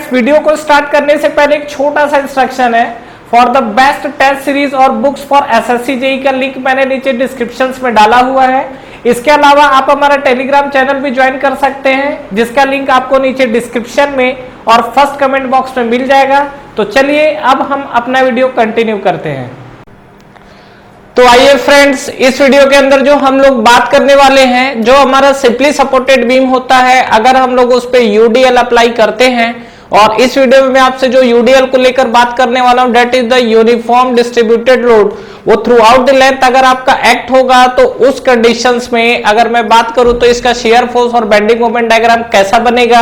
Friends, video को start करने से पहले एक छोटा सा इंस्ट्रक्शन है। For the best test series और बुक्स फॉर एसएससी जेईई का लिंक मैंने नीचे डिस्क्रिप्शन में डाला हुआ है। इसके अलावा आप हमारा टेलीग्राम चैनल भी ज्वाइन कर सकते हैं, जिसका लिंक आपको नीचे डिस्क्रिप्शन में और फर्स्ट कमेंट बॉक्स में मिल जाएगा। तो चलिए अब हम अपना वीडियो कंटिन्यू करते हैं। तो आइए फ्रेंड्स, इस वीडियो के अंदर जो हम लोग बात करने वाले हैं, जो हमारा सिंपली सपोर्टेड बीम होता है, अगर हम लोग उस पर यूडीएल अप्लाई करते हैं, और इस वीडियो में मैं आपसे जो यूडीएल को लेकर बात करने वाला हूं, that is the uniform distributed load. वो थ्रू आउट द लेंथ अगर आपका एक्ट होगा तो उस कंडीशंस में अगर मैं बात करूं तो इसका शियर फोर्स और बेंडिंग मोमेंट डायग्राम कैसा बनेगा,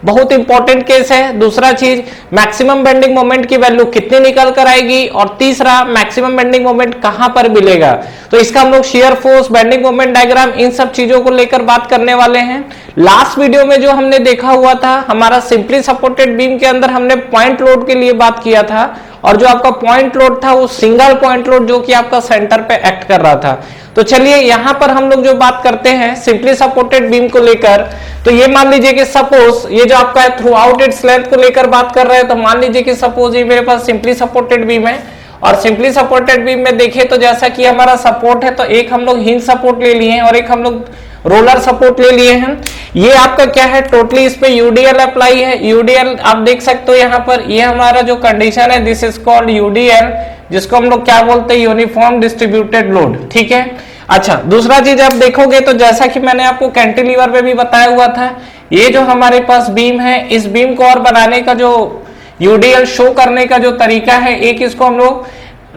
बहुत इंपॉर्टेंट केस है। दूसरा चीज, मैक्सिमम बेंडिंग मोमेंट की वैल्यू कितनी निकल कर आएगी, और तीसरा, मैक्सिमम बेंडिंग मोमेंट कहां पर मिलेगा। तो इसका हम लोग shear force, bending moment diagram, इन सब चीजों को लेकर बात करने वाले हैं। लास्ट वीडियो में जो हमने देखा हुआ था, हमारा सिंपली सपोर्टेड बीम के अंदर हमने पॉइंट लोड के लिए बात किया था, और जो आपका पॉइंट लोड था वो सिंगल पॉइंट लोड जो कि आपका सेंटर पे एक्ट कर रहा था। तो चलिए यहां पर हम लोग जो बात करते हैं सिंपली सपोर्टेड बीम को लेकर, तो ये मान लीजिए कि सपोज ये जो आपका है थ्रू आउट इट्स लेंथ को लेकर बात कर रहे हैं, तो मान लीजिए कि सपोज ये मेरे पास सिंपली सपोर्टेड बीम है, और सिंपली सपोर्टेड बीम में देखिए तो जैसा कि हमारा सपोर्ट है, तो एक हम लोग हिंज सपोर्ट ले लिए हैं और एक हम लोग रोलर सपोर्ट ले लिए हैं। ये आपका क्या है, टोटली इस पे यूडीएल अप्लाई है। यूडीएल आप देख सकते हो यहाँ पर, ये हमारा जो कंडीशन है, दिस इज कॉल्ड यूडीएल, जिसको हम लोग क्या बोलते हैं, यूनिफॉर्म डिस्ट्रीब्यूटेड लोड। ठीक है। अच्छा, दूसरा चीज आप देखोगे तो जैसा कि मैंने आपको कैंटिलीवर पे भी बताया हुआ था, ये जो हमारे पास बीम है, इस बीम को और बनाने का जो यूडीएल शो करने का जो तरीका है, एक इसको हम लोग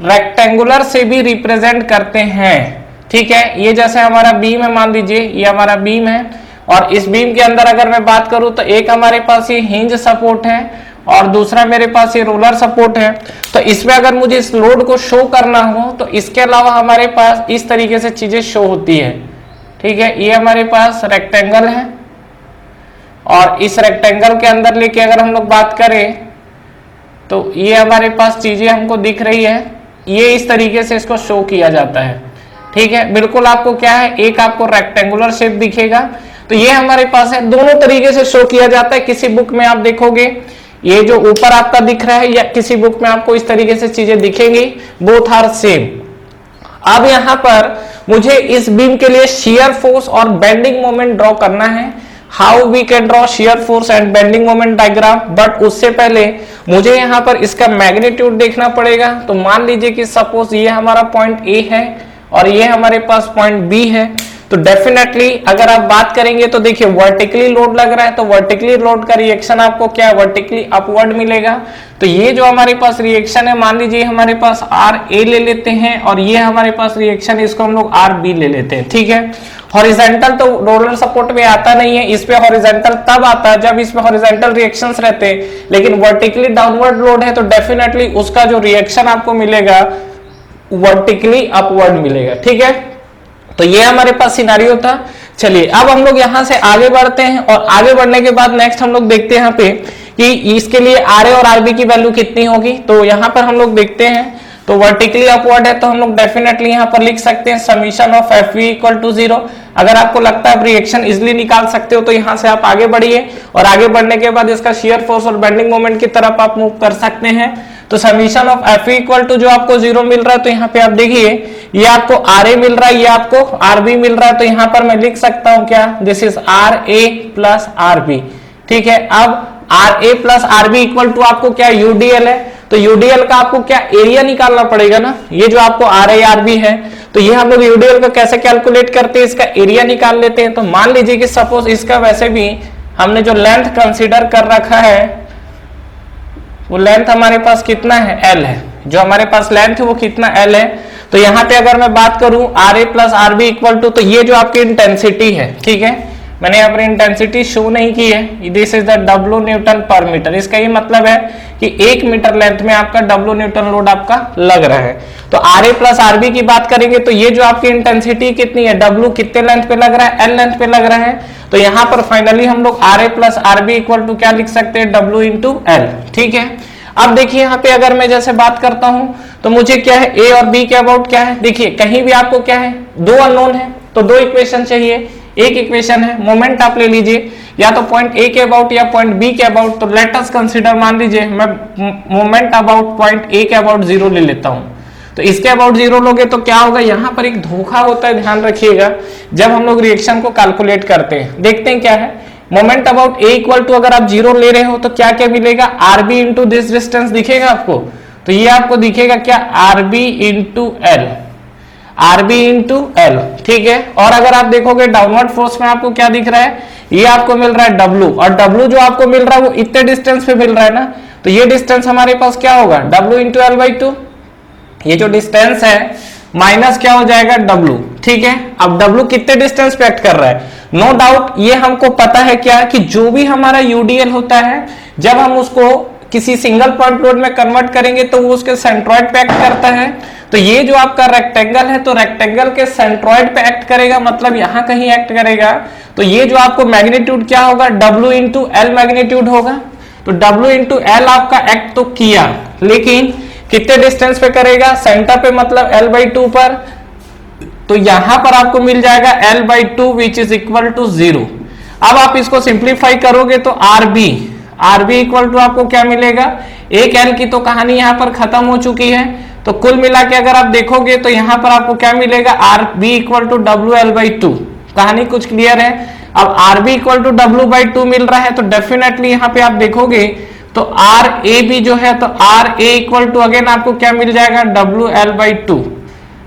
रेक्टेंगुलर से भी रिप्रेजेंट करते हैं। ठीक है। ये जैसे हमारा बीम है, मान लीजिए ये हमारा बीम है, और इस बीम के अंदर अगर मैं बात करूं तो एक हमारे पास ये हिंज सपोर्ट है और दूसरा मेरे पास ये रोलर सपोर्ट है। तो इसमें अगर मुझे इस लोड को शो करना हो तो इसके अलावा हमारे पास इस तरीके से चीजें शो होती है। ठीक है। ये हमारे पास रेक्टेंगल है, और इस रेक्टेंगल के अंदर लेके अगर हम लोग बात करें तो ये हमारे पास चीजें हमको दिख रही है, ये इस तरीके से इसको शो किया जाता है। ठीक है। बिल्कुल आपको क्या है, एक आपको रेक्टेंगुलर शेप दिखेगा, तो ये हमारे पास है। दोनों तरीके से शो किया जाता है। किसी बुक में आप देखोगे ये जो ऊपर आपका दिख रहा है, या किसी बुक में आपको इस तरीके से चीजें दिखेंगी, बोथ आर सेम। अब यहां पर मुझे इस बीम के लिए शियर फोर्स और बेंडिंग मोमेंट ड्रॉ करना है। How we can draw shear force and bending moment diagram, but उससे पहले मुझे यहां पर इसका मैग्नीट्यूड देखना पड़ेगा। तो मान लीजिए कि सपोज ये हमारा पॉइंट ए है और ये हमारे पास पॉइंट बी है, तो डेफिनेटली अगर आप बात करेंगे तो देखिए वर्टिकली लोड लग रहा है, तो वर्टिकली लोड का रिएक्शन आपको क्या है, वर्टिकली अपवर्ड मिलेगा। तो ये जो हमारे पास रिएक्शन है, मान लीजिए हमारे पास आर ए ले लेते हैं, और ये हमारे पास रिएक्शन, इसको हम लोग आर बी ले लेते हैं। ठीक है। हॉरिजॉन्टल तो रोलर सपोर्ट में आता नहीं है, इस पे हॉरिजॉन्टल तब आता है जब इसमें हॉरिजॉन्टल रिएक्शंस रहते हैं, लेकिन वर्टिकली डाउनवर्ड लोड है तो डेफिनेटली उसका जो रिएक्शन आपको मिलेगा वर्टिकली अपवर्ड मिलेगा। ठीक है। तो ये हमारे पास सिनारियो था। चलिए अब हम लोग यहां से आगे बढ़ते हैं, और आगे बढ़ने के बाद नेक्स्ट हम लोग देखते हैं यहाँ पे कि इसके लिए आर ए और आरबी की वैल्यू कितनी होगी। तो यहां पर हम लोग देखते हैं, तो वर्टिकली अपवर्ड है तो हम लोग डेफिनेटली यहां पर लिख सकते हैं summation of F V equal to 0। अगर आपको लगता है आप रिएक्शन इजिली निकाल सकते हो तो यहां से आप आगे बढ़िए, और आगे बढ़ने के बाद इसका शियर फोर्स और बेंडिंग मोमेंट की तरफ आप मूव कर सकते हैं। तो summation of F equal to जो आपको 0 मिल रहा है, तो यहाँ पे आप देखिए ये आपको आर ए मिल रहा है, ये आपको आर बी मिल रहा है, तो यहाँ पर मैं लिख सकता हूं क्या, this is R A plus R B. ठीक है। अब R A plus R B equal to आपको क्या यूडीएल है, तो यूडीएल का आपको क्या एरिया निकालना पड़ेगा ना। ये जो आपको आर ए आर बी है, तो ये हम लोग यूडीएल का कैसे कैलकुलेट करते हैं, इसका एरिया निकाल लेते हैं। तो मान लीजिए कि सपोज इसका वैसे भी हमने जो लेंथ कंसीडर कर रखा है, वो लेंथ हमारे पास कितना है, एल है। जो हमारे पास लेंथ है वो कितना, एल है। तो यहाँ पे अगर मैं बात करूं R A plus R B equal to, तो ये जो आपकी इंटेंसिटी है, ठीक है, मैंने यहाँ पर इंटेंसिटी शो नहीं की है, this is the W Newton पर मीटर। इसका ये मतलब है कि 1 मीटर लेंथ में आपका डब्ल्यू न्यूटन लोड आपका लग रहा है। तो R A plus R B की बात करेंगे तो ये जो आपकी इंटेंसिटी कितनी है, डब्ल्यू कितने लेंथ पे लग रहा है, एल लेंथ पे लग रहा है। तो यहाँ पर फाइनली हम लोग R A plus R B equal to क्या लिख सकते हैं, डब्ल्यू इंटू एल। ठीक है। अब देखिए यहाँ पे अगर मैं जैसे बात करता हूं तो मुझे क्या है, ए और बी के अबाउट क्या है, देखिए कहीं भी आपको क्या है, 2 अननोन है तो 2 इक्वेशन चाहिए। एक इक्वेशन है, मोमेंट आप ले लीजिए या तो पॉइंट ए के अबाउट या पॉइंट बी के अबाउट। तो लेट अस कंसीडर, मान लीजिए मैं मोमेंट अबाउट पॉइंट ए के अबाउट 0 ले लेता हूं। तो इसके अबाउट 0 लोगे तो क्या होगा, यहां पर एक धोखा होता है, ध्यान रखिएगा जब हम लोग रिएक्शन को कैलकुलेट करते हैं। देखते हैं क्या है, moment about A equal to अगर आप 0 ले रहे हो तो क्या क्या मिलेगा, आरबी इंटू दिस डिस्टेंस दिखेगा आपको। तो ये आपको दिखेगा क्या, R B into L, R B into L, ठीक है। और अगर आप देखोगे डाउनवर्ड फोर्स में आपको क्या दिख रहा है, ये आपको मिल रहा है डब्ल्यू, और डब्ल्यू जो आपको मिल रहा है वो इतने डिस्टेंस पे मिल रहा है ना, तो ये डिस्टेंस हमारे पास क्या होगा, W into L by to. ये जो डिस्टेंस है माइनस क्या हो जाएगा, डब्ल्यू, ठीक है। अब डब्ल्यू कितने डिस्टेंस पे एक्ट कर रहा है, नो डाउट ये हमको पता है क्या, कि जो भी हमारा यूडीएल होता है जब हम उसको किसी सिंगल पॉइंट लोड में कन्वर्ट करेंगे तो वो उसके सेंट्रॉइड पे एक्ट करता है। तो ये जो आपका रेक्टेंगल है तो रेक्टेंगल के सेंट्रॉइड पे एक्ट करेगा, मतलब यहां कहीं एक्ट करेगा। तो ये जो आपको मैग्नीट्यूड क्या होगा, डब्ल्यू इंटू एल मैग्नीट्यूड होगा। तो डब्ल्यू इंटू एल आपका एक्ट तो किया, लेकिन कितने डिस्टेंस पे करेगा, सेंटर पे, मतलब एल बाई टू पर। तो यहां पर आपको मिल जाएगा L by two which is equal to 0। अब आप इसको सिंप्लीफाई करोगे तो आरबी, आरबी इक्वल टू आपको क्या मिलेगा, एक एल की तो कहानी यहां पर खत्म हो चुकी है। तो कुल मिला के अगर आप देखोगे तो यहां पर आपको क्या मिलेगा, R B equal to W L by two. कहानी कुछ क्लियर है। अब R B equal to W by two मिल रहा है तो डेफिनेटली यहां पे आप देखोगे तो आर ए बी जो है, तो R A equal to again आपको क्या मिल जाएगा, डब्ल्यू एल बाई टू,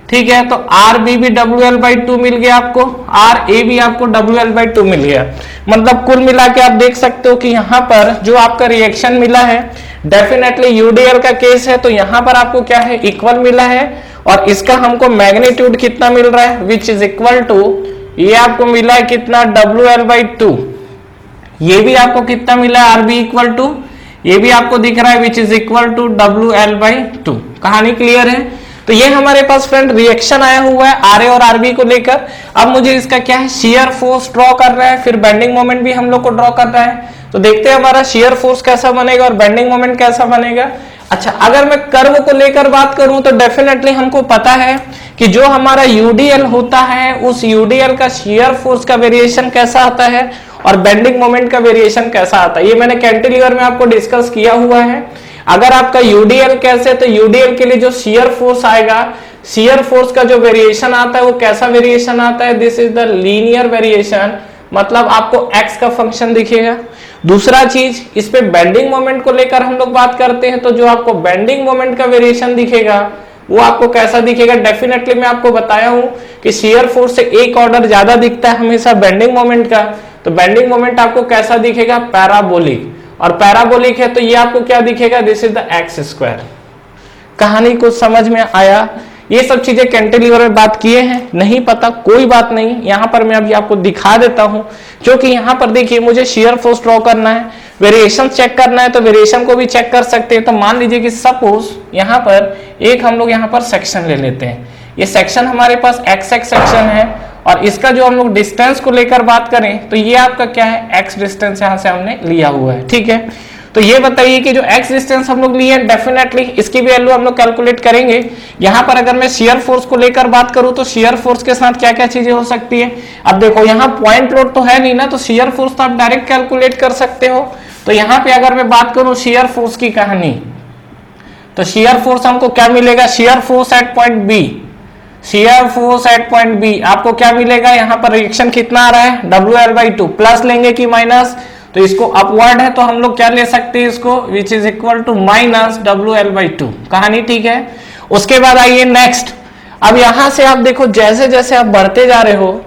ठीक है। तो आर बी भी डब्ल्यू एल बाई टू मिल गया आपको, आर ए भी आपको डब्ल्यू एल बाई टू मिल गया। मतलब कुल मिला के आप देख सकते हो कि यहाँ पर जो आपका रिएक्शन मिला है डेफिनेटली यूडीएल का केस है, तो यहाँ पर आपको क्या है, इक्वल मिला है। और इसका हमको मैग्नीट्यूड कितना मिल रहा है, विच इज इक्वल टू, ये आपको मिला है कितना, डब्ल्यू एल बाई टू। ये भी आपको कितना मिला है, आर बी इक्वल टू, ये भी आपको दिख रहा है which is equal to W L by two. कहानी क्लियर है। तो ये हमारे पास फ्रेंड रिएक्शन आया हुआ है आर ए और आरबी को लेकर। अब मुझे इसका क्या है, शियर फोर्स ड्रॉ कर रहा है, फिर बेंडिंग मोमेंट भी हम लोग को ड्रॉ कर रहा है। तो देखते हैं हमारा शियर फोर्स कैसा बनेगा और बेंडिंग मोमेंट कैसा बनेगा। अच्छा, अगर मैं कर्व को लेकर बात करूं तो डेफिनेटली हमको पता है कि जो हमारा यूडीएल होता है उस यूडीएल का शियर फोर्स का वेरिएशन कैसा आता है और बेंडिंग मोमेंट का वेरिएशन कैसा आता है। ये मैंने कैंटिलीवर में आपको डिस्कस किया हुआ है। अगर आपका यूडीएल कैसे, तो यूडीएल के लिए जो शियर फोर्स आएगा, शियर फोर्स का जो वेरिएशन आता है वो कैसा वेरिएशन आता है, this is the linear variation, मतलब आपको x का फंक्शन दिखेगा। दूसरा चीज, इस पे बेंडिंग मोमेंट को लेकर हम लोग बात करते हैं, तो जो आपको बेंडिंग मोमेंट का वेरिएशन दिखेगा वो आपको कैसा दिखेगा, डेफिनेटली मैं आपको बताया हूं कि शियर फोर्स से एक ऑर्डर ज्यादा दिखता है हमेशा बेंडिंग मोमेंट का। तो बेंडिंग मोमेंट आपको कैसा दिखेगा, पैराबोलिक, और पैराबोलिक है तो ये आपको क्या दिखेगा, this is the x square. कहानी कुछ समझ में आया। ये सब चीजें कैंटिलीवर में बात किए हैं, नहीं पता कोई बात नहीं, यहां पर मैं अभी आपको दिखा देता हूं। क्योंकि यहां पर देखिए मुझे शियर फोर्स ड्रॉ करना है, वेरिएशन चेक करना है, तो वेरिएशन को भी चेक कर सकते हैं। तो मान लीजिए कि सपोज यहां पर एक हम लोग यहां पर सेक्शन ले लेते हैं, ये सेक्शन हमारे पास एक्स एक्स सेक्शन है, और इसका जो हम लोग डिस्टेंस को लेकर बात करें तो ये आपका क्या है, एक्स डिस्टेंस यहां से हमने लिया हुआ है, ठीक है। तो ये बताइए कि जो एक्स डिस्टेंस हम लोग लिए डेफिनेटली इसकी भी वैल्यू हम लोग कैलकुलेट करेंगे। यहां पर अगर मैं शियर फोर्स को लेकर बात करूं तो शियर फोर्स के साथ क्या क्या चीजें हो सकती है। अब देखो यहाँ पॉइंट लोड तो है नहीं ना, तो शियर फोर्स तो आप डायरेक्ट कैलकुलेट कर सकते हो। तो यहाँ पे अगर मैं बात करूं शियर फोर्स की कहानी, तो शियर फोर्स हमको क्या मिलेगा, shear force at point B, shear force at point B आपको क्या मिलेगा, यहाँ पर रिएक्शन कितना आ रहा है, W L by to, plus लेंगे कि माइनस, तो इसको अपवर्ड है तो हम लोग क्या ले सकते हैं इसको, which is equal to minus W L by two. कहानी ठीक है। उसके बाद आइए नेक्स्ट। अब यहां से आप देखो जैसे जैसे आप बढ़ते जा रहे हो,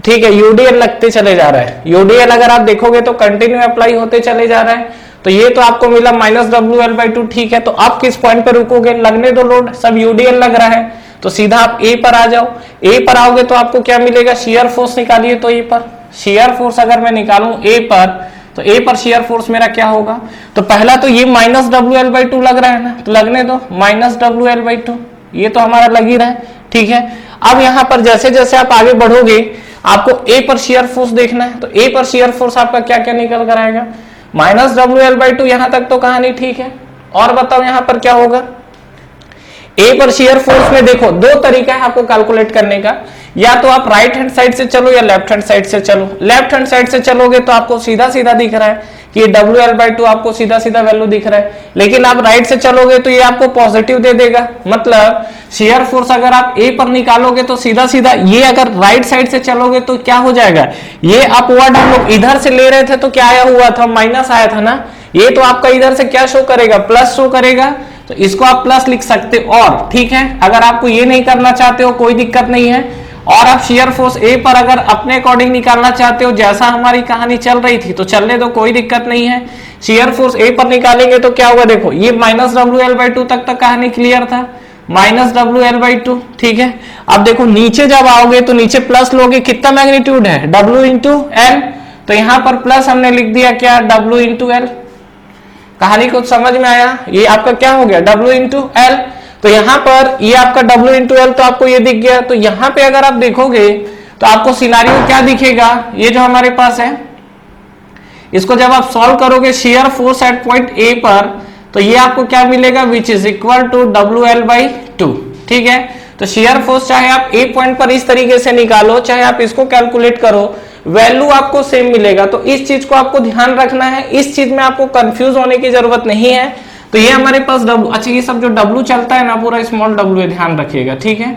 ठीक है, यूडीएल लगते चले जा रहा है। यूडीएल अगर आप देखोगे तो कंटिन्यू अप्लाई होते चले जा रहा है। तो ये तो आपको मिला minus W L by to, ठीक है। तो आप किस पॉइंट पर रुकोगे, लगने दो लोड, सब यूडीएल लग रहा है, तो सीधा आप ए पर आ जाओ। ए पर आओगे तो आपको क्या मिलेगा, शियर फोर्स निकालिए। तो ए पर शियर फोर्स अगर मैं निकालूं ए पर, तो ए पर शियर फोर्स मेरा क्या होगा, तो पहला तो ये minus W L by to लग रहा है ना, तो लगने दो minus W L by to, ये तो हमारा लग ही रहा है, ठीक है। अब यहां पर जैसे जैसे आप आगे बढ़ोगे आपको ए पर शियर फोर्स देखना है, तो ए पर शियर फोर्स आपका क्या क्या निकल कर आएगा, minus W L by to. यहां तक तो कहानी ठीक है। और बताओ यहां पर क्या होगा, ए पर शियर फोर्स में देखो दो तरीका है आपको कैलकुलेट करने का, या तो आप राइट हैंड साइड से चलो या लेफ्ट हैंड साइड से चलो। लेफ्ट हैंड साइड से चलोगे तो आपको सीधा सीधा दिख रहा है कि WL/2 आपको सीधा सीधा वैल्यू दिख रहा है, लेकिन आप राइट से चलोगे तो ये आपको पॉजिटिव दे देगा। मतलब शियर फोर्स अगर आप ए पर निकालोगे तो सीधा सीधा, ये अगर राइट साइड से चलोगे तो क्या हो जाएगा, ये अपवर्ड हम लोग इधर से ले रहे थे तो क्या आया हुआ था, माइनस आया था ना, ये तो आपका इधर से क्या शो करेगा, प्लस शो करेगा, तो इसको आप प्लस लिख सकते हो। और ठीक है, अगर आपको ये नहीं करना चाहते हो कोई दिक्कत नहीं है, और आप शियर फोर्स ए पर अगर अपने अकॉर्डिंग निकालना चाहते हो जैसा हमारी कहानी चल रही थी तो चलने दो, कोई दिक्कत नहीं है। शियर फोर्स ए पर निकालेंगे तो क्या होगा, देखो ये -WL/2 तक कहानी क्लियर था, -WL/2, ठीक है। अब देखो नीचे जब आओगे तो नीचे प्लस लोगे, कितना मैग्नीट्यूड है, W इंटू एल, तो यहां पर प्लस हमने लिख दिया क्या, W इंटू एल। कहानी कुछ समझ में आया, ये आपका क्या हो गया, W इंटू एल। तो यहां पर ये आपका W इंटू एल, तो आपको ये दिख गया। तो यहां पे अगर आप देखोगे तो आपको सिनारियो क्या दिखेगा, ये जो हमारे पास है इसको जब आप सॉल्व करोगे shear force at point A पर, तो ये आपको क्या मिलेगा, विच इज इक्वल टू WL/2, ठीक है। तो शियर फोर्स चाहे आप ए पॉइंट पर इस तरीके से निकालो, चाहे आप इसको कैलकुलेट करो, वैल्यू आपको सेम मिलेगा। तो इस चीज को आपको ध्यान रखना है, इस चीज में आपको कंफ्यूज होने की जरूरत नहीं है। तो ये हमारे पास W, अच्छा ये सब जो W चलता है ना पूरा स्मॉल w है, ध्यान रखिएगा, ठीक है।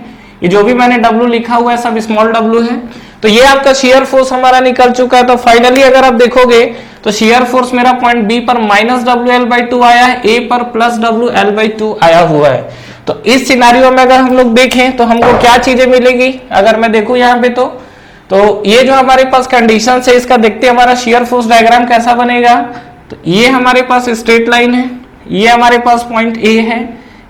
ये जो भी मैंने W लिखा हुआ है सब स्मॉल w है। तो ये आपका शियर फोर्स हमारा निकल चुका है। तो फाइनली अगर आप देखोगे तो शियर फोर्स मेरा पॉइंट बी पर -WL/2 आया है, ए पर +WL/2 आया हुआ है। तो इस सिनारियो में अगर हम लोग देखें तो हमको क्या चीजें मिलेगी, अगर मैं देखूं यहाँ पे तो ये जो हमारे पास कंडीशन है इसका देखते हमारा शियर फोर्स डायग्राम कैसा बनेगा। तो ये हमारे पास स्ट्रेट लाइन है, ये हमारे पास पॉइंट ए है,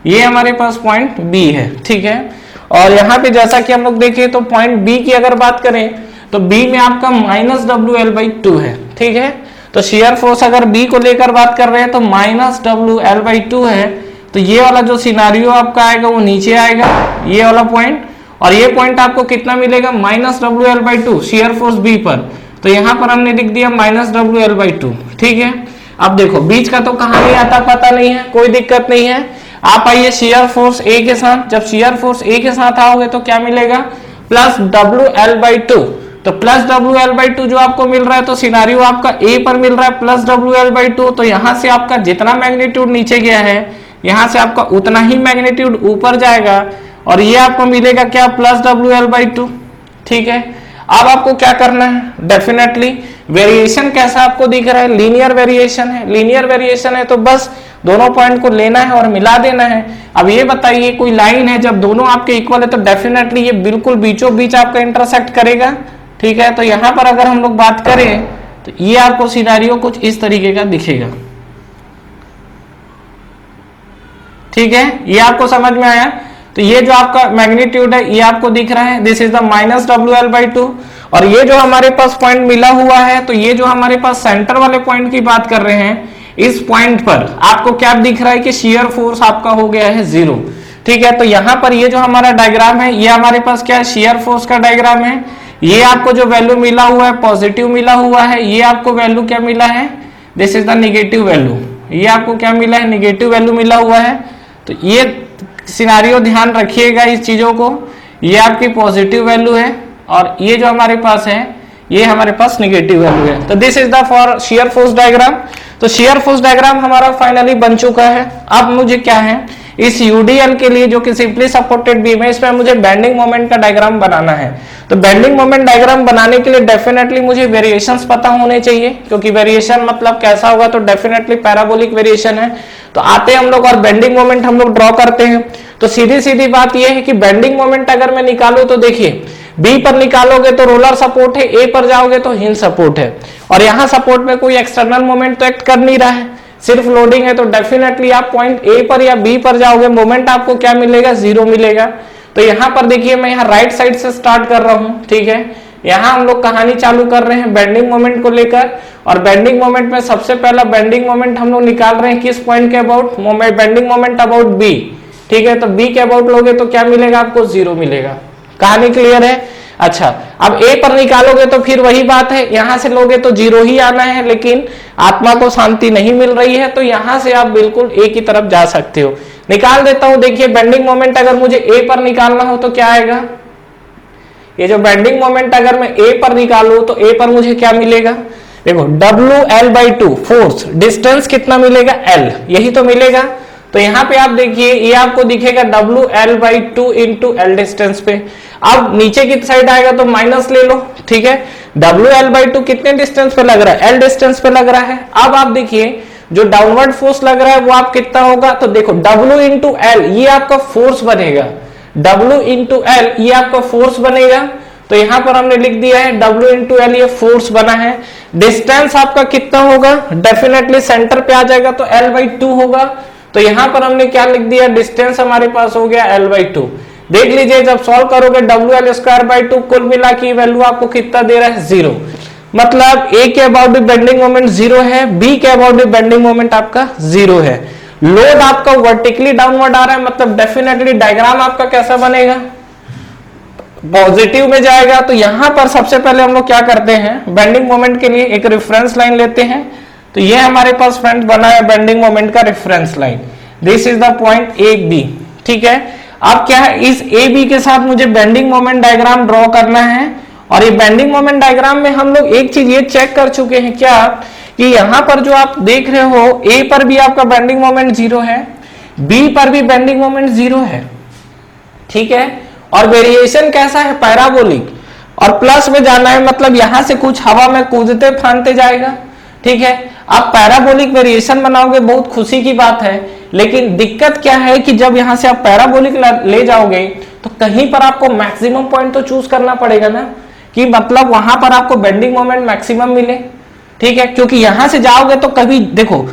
ये हमारे पास पॉइंट बी है, ठीक है। और यहाँ पे जैसा कि हम लोग देखें तो पॉइंट बी की अगर बात करें तो बी में आपका -WL/2 है, ठीक है। तो शियर फोर्स अगर बी को लेकर बात कर रहे हैं तो -WL/2 है। तो ये वाला जो सिनारियो आपका आएगा वो नीचे आएगा, ये वाला पॉइंट, और ये पॉइंट आपको कितना मिलेगा, -WL/2 शियर फोर्स बी पर। तो यहाँ पर हमने लिख दिया -WL/2, ठीक है। अब देखो बीच का तो कहानी आता पता नहीं है, कोई दिक्कत नहीं है। आप आइए शियर फोर्स ए के साथ, जब शियर फोर्स ए के साथ आओगे तो क्या मिलेगा, +WL/2। तो +WL/2 जो आपको मिल रहा है तो सिनारियो आपका ए पर मिल रहा है +WL/2। तो यहां से आपका जितना मैग्नीट्यूड नीचे गया है यहां से आपका उतना ही मैग्नीट्यूड ऊपर जाएगा, और ये आपको मिलेगा क्या, +WL/2, ठीक है। अब आपको क्या करना है, डेफिनेटली वेरिएशन कैसा आपको दिख रहा है, लीनियर वेरिएशन है। लीनियर वेरिएशन है तो बस दोनों पॉइंट को लेना है और मिला देना है। अब ये बताइए कोई लाइन है जब दोनों आपके इक्वल है तो डेफिनेटली ये बिल्कुल बीचों बीच आपका इंटरसेक्ट करेगा, ठीक है। तो यहां पर अगर हम लोग बात करें तो ये आपको सिनारियो कुछ इस तरीके का दिखेगा, ठीक है। ये आपको समझ में आया। तो ये जो आपका मैग्नीट्यूड है ये आपको दिख रहा है, दिस इज द -WL/2। और ये जो हमारे पास पॉइंट मिला हुआ है तो ये जो हमारे पास सेंटर वाले पॉइंट की बात कर रहे हैं, इस पॉइंट पर आपको क्या दिख रहा है कि शियर फोर्स आपका हो गया है 0, ठीक है। तो यहां पर ये जो हमारा डायग्राम है ये हमारे पास क्या है, शियर फोर्स का डायग्राम है। ये आपको जो वैल्यू मिला हुआ है पॉजिटिव मिला हुआ है, ये आपको वैल्यू क्या मिला है, this is the negative value. ये आपको क्या मिला है, नेगेटिव वैल्यू मिला हुआ है। तो ये सिनारियो ध्यान रखिएगा इस चीजों को, ये आपकी पॉजिटिव वैल्यू है और ये जो हमारे पास है ये हमारे पास नेगेटिव वैल्यू है। तो this is the for shear force diagram. तो शियर फोर्स डायग्राम हमारा फाइनली बन चुका है। अब मुझे क्या है, इस यूडीएल के लिए जो कि सिंपली सपोर्टेड बीम है इसमें मुझे बेंडिंग मोमेंट का डायग्राम बनाना है। तो बेंडिंग मोमेंट डायग्राम बनाने के लिए डेफिनेटली मुझे वेरिएशंस पता होने चाहिए, क्योंकि वेरिएशन मतलब कैसा होगा, तो डेफिनेटली पैराबोलिक वेरिएशन है। तो आते हम लोग और बेंडिंग मोमेंट हम लोग ड्रॉ करते हैं। तो सीधी सीधी बात यह है कि बेंडिंग मोमेंट अगर मैं निकालूं तो देखिए बी पर निकालोगे तो रोलर सपोर्ट है, ए पर जाओगे तो हिंज सपोर्ट है, और यहाँ सपोर्ट में कोई एक्सटर्नल मोमेंट तो एक्ट कर नहीं रहा है, सिर्फ लोडिंग है। तो डेफिनेटली आप पॉइंट ए पर या बी पर जाओगे मोमेंट आपको क्या मिलेगा, 0 मिलेगा। तो यहाँ पर देखिए मैं यहाँ राइट साइड से स्टार्ट कर रहा हूँ, ठीक है। यहाँ हम लोग कहानी चालू कर रहे हैं बेंडिंग मोमेंट को लेकर, और बेंडिंग मोमेंट में सबसे पहला बेंडिंग मोमेंट हम लोग निकाल रहे हैं किस पॉइंट के about, bending moment about B, ठीक है। तो बी के अबाउट लोगे तो क्या मिलेगा, आपको 0 मिलेगा। कहानी क्लियर है। अच्छा, अब ए पर निकालोगे तो फिर वही बात है, यहां से लोगे तो 0 ही आना है, लेकिन आत्मा को शांति नहीं मिल रही है, तो यहां से आप बिल्कुल ए की तरफ जा सकते हो। निकाल देता हूं। देखिए बेंडिंग मोमेंट अगर मुझे ए पर निकालना हो तो क्या आएगा, ये जो बेंडिंग मोमेंट अगर मैं ए पर निकालू तो ए पर मुझे क्या मिलेगा, देखो WL/2 फोर्स, डिस्टेंस कितना मिलेगा L, यही तो मिलेगा। तो यहां पे आप देखिए ये आपको दिखेगा WL/2 इंटू L डिस्टेंस पे। अब नीचे की साइड आएगा तो माइनस ले लो, ठीक है। WL/2 कितने डिस्टेंस पे लग रहा है, L डिस्टेंस पे लग रहा है। अब आप देखिए जो डाउनवर्ड फोर्स लग रहा है वो आप कितना होगा, तो देखो W इंटू L ये आपका फोर्स बनेगा, W इंटू L ये आपका फोर्स बनेगा। तो यहां पर हमने लिख दिया है W इंटू L ये फोर्स बना है। डिस्टेंस आपका कितना होगा, डेफिनेटली सेंटर पे आ जाएगा तो L/2 होगा। तो यहां पर हमने क्या लिख दिया, डिस्टेंस हमारे पास हो गया L/2। देख लीजिए जब सॉल्व करोगे WL²/2 कुल मिला की वैल्यू आपको कितना दे रहा है, 0। मतलब A के अबाउट भी बेंडिंग मोमेंट 0 है, B के अबाउट भी बेंडिंग मोमेंट आपका 0 है। लोड आपका वर्टिकली डाउनवर्ड आ रहा है, मतलब डेफिनेटली डायग्राम आपका कैसा बनेगा, पॉजिटिव में जाएगा। तो यहां पर सबसे पहले हम लोग क्या करते हैं, बेंडिंग मोमेंट के लिए एक रेफरेंस लाइन लेते हैं। तो ये हमारे पास फ्रेंड्स बना है बेंडिंग मोमेंट का reference line, this is the point AB, ठीक है। अब क्या है, इस AB के साथ मुझे बेंडिंग मोमेंट डायग्राम ड्रॉ करना है। और ये बेंडिंग मोमेंट डायग्राम में हम लोग एक चीज ये चेक कर चुके हैं क्या, कि यहां पर जो आप देख रहे हो A पर भी आपका बेंडिंग मोमेंट 0 है, B पर भी बेंडिंग मोमेंट 0 है, ठीक है। और वेरिएशन कैसा है, पैराबोलिक, और प्लस में जाना है, मतलब यहां से कुछ हवा में कूदते फांदते जाएगा, ठीक है। आप पैराबोलिक वेरिएशन बनाओगे, बहुत खुशी की बात है, लेकिन दिक्कत क्या है कि जब यहां से आप पैराबोलिक ले जाओगे तो कहीं पर आपको मैक्सिमम पॉइंट तो चूज करना पड़ेगा ना, कि मतलब वहां पर आपको बेंडिंग मोमेंट मैक्सिमम मिले, ठीक है। क्योंकि यहां से जाओगे तो कभी देखो